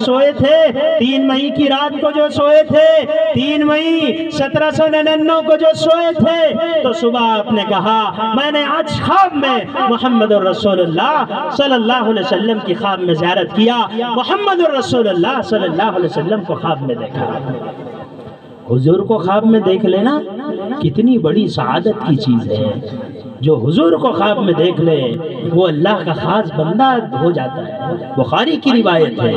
سوئے تھے 3 مئی کی رات کو جو سوئے تھے 3 مئی 1799 کو جو سوئے تھے تو صبح آپ نے کہا میں نے آج خواب میں محمد الرسول اللہ صلی اللہ علیہ وسلم کی خواب میں زیارت کیا، محمد الرسول اللہ صلی اللہ علیہ وسلم کو خواب میں دیکھا۔ حضور کو خواب میں دیکھ لینا کتنی بڑی سعادت کی چیز ہے۔ جو حضور کو خواب میں دیکھ لے وہ اللہ کا خاص بندہ ہو جاتا ہے۔ بخاری کی روایت ہے،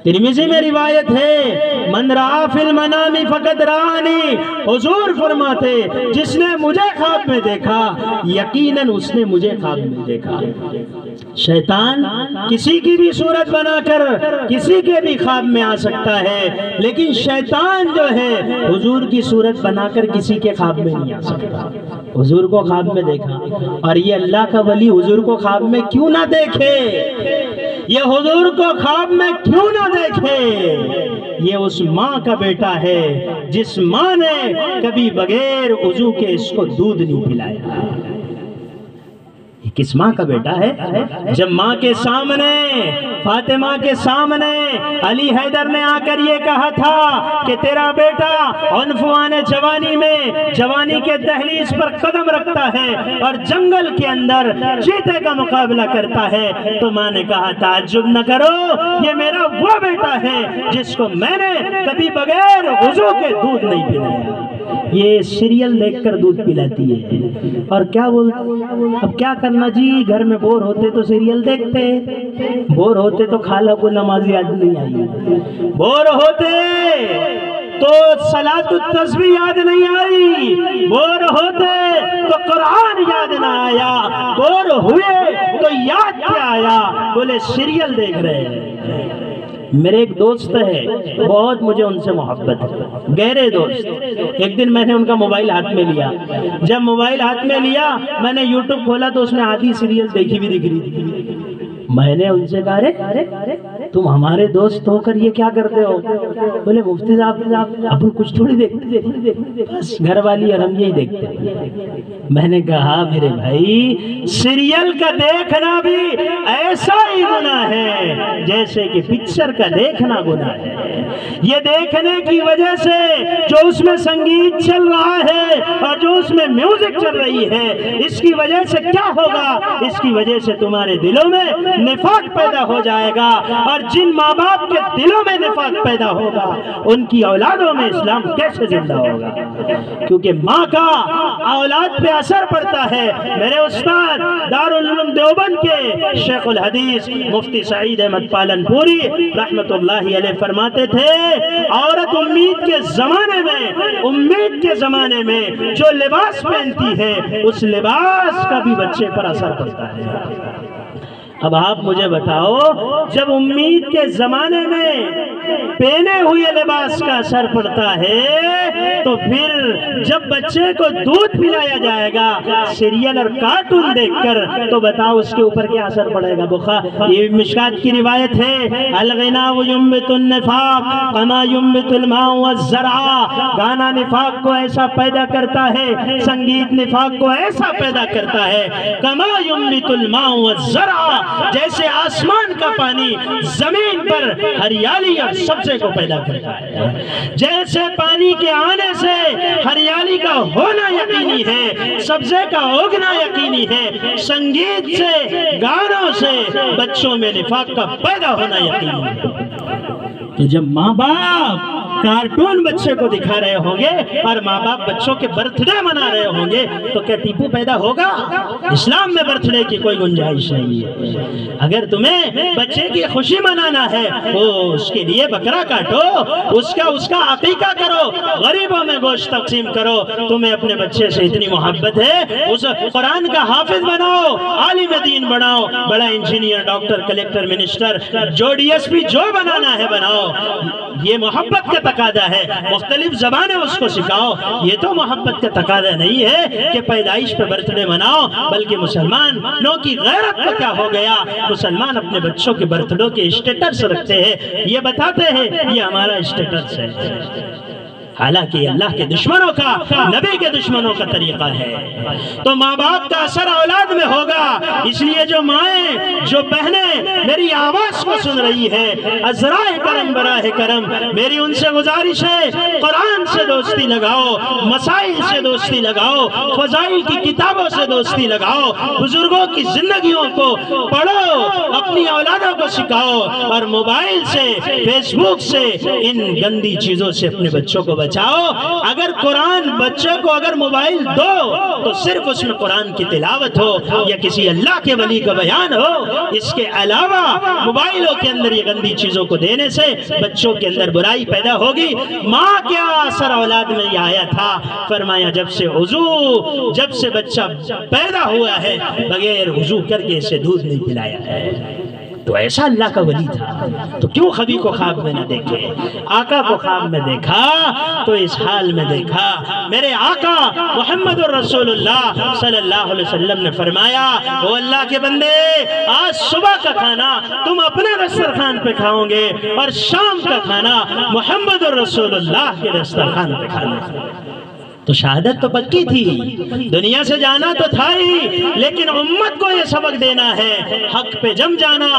ترمذی میں روایت ہے، من رآ فی المنام فقد رآنی، حضور فرماتے جس نے مجھے خواب میں دیکھا یقیناً اس نے مجھے خواب میں دیکھا۔ شیطان کسی کی بھی صورت بنا کر کسی کے بھی خواب میں آ سکتا ہے، لیکن شیطان جو ہے حضور کی صورت بنا کر کسی کے خواب میں نہیں آ سکتا۔ حضور کو خواب میں دیکھا، اور یہ اللہ کا ولی حضور کو خواب میں کیوں نہ دیکھے؟ یہ حضور کو خواب میں کیوں نہ دیکھے؟ یہ اس ماں کا بیٹا ہے جس ماں نے کبھی بغیر وضو کے اس کو دودھ نہیں پلایا۔ یہ کس ماں کا بیٹا ہے؟ جب ماں کے سامنے، فاطمہ کے سامنے علی حیدر نے آ کر یہ کہا تھا کہ تیرا بیٹا عنفوان جوانی میں جوانی کے دہلیز پر قدم رکھتا ہے اور جنگل کے اندر چیتے کا مقابلہ کرتا ہے، تو ماں نے کہا تعجب نہ کرو، یہ میرا وہ بیٹا ہے جس کو میں نے کبھی بغیر وضو کے دودھ نہیں پلایا۔ یہ سیریل دیکھ کر دودھ پلاتی ہے، اور کیا اب کیا کرنا جی، گھر میں بور ہوتے تو سیریل دیکھتے، بور ہوتے تو خالہ کو نماز یاد نہیں آئی، بور ہوتے تو صلاۃ التسبیح یاد نہیں آئی، بور ہوتے تو قرآن یاد نہ آیا، بور ہوئے تو یاد کیا آیا؟ بولے سیریل دیکھ رہے ہیں۔ میرے ایک دوست ہے، بہت مجھے ان سے محبت ہے، گہرے دوست۔ ایک دن میں نے ان کا موبائل ہاتھ میں لیا، جب موبائل ہاتھ میں لیا میں نے یوٹیوب کھولا تو اس میں آدھی سیریل دیکھی ہوئی دکھ رہی تھی۔ میں نے ان سے کہا ارے تم ہمارے دوست ہو کر یہ کیا کرتے ہو؟ بولے مفتی صاحب اپن کچھ تھوڑی دیکھتے، بس گھر والی اور ہم یہی دیکھتے۔ میں نے کہا میرے بھائی سیریل کا دیکھنا بھی ایسا ہی گناہ ہے جیسے کہ پکچر کا دیکھنا گناہ ہے۔ یہ دیکھنے کی وجہ سے جو اس میں سنگیت چل رہا ہے اور جو اس میں میوزک چل رہی ہے، اس کی وجہ سے کیا ہوگا؟ اس کی وجہ سے تمہارے دلوں میں نفاق پیدا ہو جائے گا، اور جن ماں باپ کے دلوں میں نفاق پیدا ہوگا ان کی اولادوں میں اسلام کیسے زندہ ہوگا؟ کیونکہ ماں کا اولاد پہ اثر پڑتا ہے۔ میرے استاد دارالعلوم دیوبند کے شیخ الحدیث مفتی سعید احمد پالن پوری رحمت اللہ علیہ فرماتے تھے عورت امید کے زمانے میں جو لباس پہنتی ہے اس لباس کا بھی بچے پر اثر پڑتا ہے۔ اب آپ مجھے بتاؤ، جب امید کے زمانے میں پہنے ہوئے لباس کا اثر پڑتا ہے تو پھر جب بچے کو دودھ پلایا جائے گا سیریل اور کارٹون دیکھ کر تو بتاؤ اس کے اوپر کیا اثر پڑے گا؟ یہ مشکات کی روایت ہے، الغناء ينبت النفاق كما ينبت الماء والزرع، گانا نفاق کو ایسا پیدا کرتا ہے، سنگیت نفاق کو ایسا پیدا کرتا ہے، كما ينبت الماء والزرع، جیسے آسمان کا پانی زمین پر ہریالی اور سبزے کو پیدا کرتا ہے، جیسے پانی کے آنے سے ہریالی کا ہونا یقینی ہے، سبزے کا اگنا یقینی ہے، سنگیت سے، گانوں سے بچوں میں نفاق کا پیدا ہونا یقینی ہے۔ تو جب ماں باپ کارٹون بچے کو دکھا رہے ہوں گے اور ماں باپ بچوں کے برتھ ڈے منا رہے ہوں گے تو کیا ٹیپو پیدا ہوگا؟ اسلام میں برتھ ڈے کی کوئی گنجائش نہیں ہے۔ اگر تمہیں بچے کی خوشی منانا ہے تو اس کے لیے بکرا کاٹو، اس کا عقیقہ کرو، غریبوں میں گوشت تقسیم کرو۔ تمہیں اپنے بچے سے اتنی محبت ہے اس قرآن کا حافظ بناؤ، عالم دین بناؤ، بڑا انجینئر، ڈاکٹر، کلیکٹر، منسٹر، جو ڈی ایس پی جو بنانا ہے بناؤ۔ یہ محبت کا تقاضا ہے، مختلف زبانیں اس کو سکھاؤ۔ یہ تو محبت کا تقاضا نہیں ہے کہ پیدائش پہ برتھ ڈے مناؤ، بلکہ مسلمانوں کی غیرت کو کیا ہو گیا؟ مسلمان اپنے بچوں کے برتھ ڈے کے اسٹیٹس رکھتے ہیں، یہ بتاتے ہیں یہ ہمارا اسٹیٹس ہے۔ حالانکہ اللہ کے دشمنوں کا، نبی کے دشمنوں کا طریقہ ہے۔ تو ماں باپ کا اثر اولاد میں ہوگا، اس لیے جو مائیں، جو بہنیں میری آواز کو سن رہی ہے، عذرائے کرم براہ کرم میری ان سے گزارش ہے، قرآن سے دوستی لگاؤ، مسائل سے دوستی لگاؤ، فضائل کی کتابوں سے دوستی لگاؤ، بزرگوں کی زندگیوں کو پڑھو، اپنی اولادوں کو سکھاؤ، اور موبائل سے، فیس بک سے، ان گندی چیزوں سے اپنے بچوں کو بچاؤ۔ اگر قرآن بچے کو اگر موبائل دو تو صرف اس میں قرآن کی تلاوت ہو یا کسی اللہ کے ولی کا بیان ہو، اس کے علاوہ موبائلوں کے اندر یہ گندی چیزوں کو دینے سے بچوں کے اندر برائی پیدا ہوگی۔ ماں کیا اثر اولاد میں یہ آیا تھا، فرمایا جب سے بچہ پیدا ہوا ہے بغیر وضو کر کے اسے دودھ نہیں پلایا ہے۔ تو ایسا اللہ کا ولی تھا، تو کیوں خبی کو خواب میں نہ دیکھے؟ آقا کو خواب میں دیکھا تو اس حال میں دیکھا۔ میرے آقا محمد الرسول اللہ صلی اللہ علیہ وسلم نے فرمایا، او اللہ کے بندے، آج صبح کا کھانا تم اپنے دسترخوان پہ کھاؤ گے اور شام کا کھانا محمد الرسول اللہ کے دسترخوان پہ کھانا۔ تو شہادت تو پکی تھی، دنیا سے جانا تو تھا ہی، لیکن امت کو یہ سبق دینا ہے، حق پہ جم جانا۔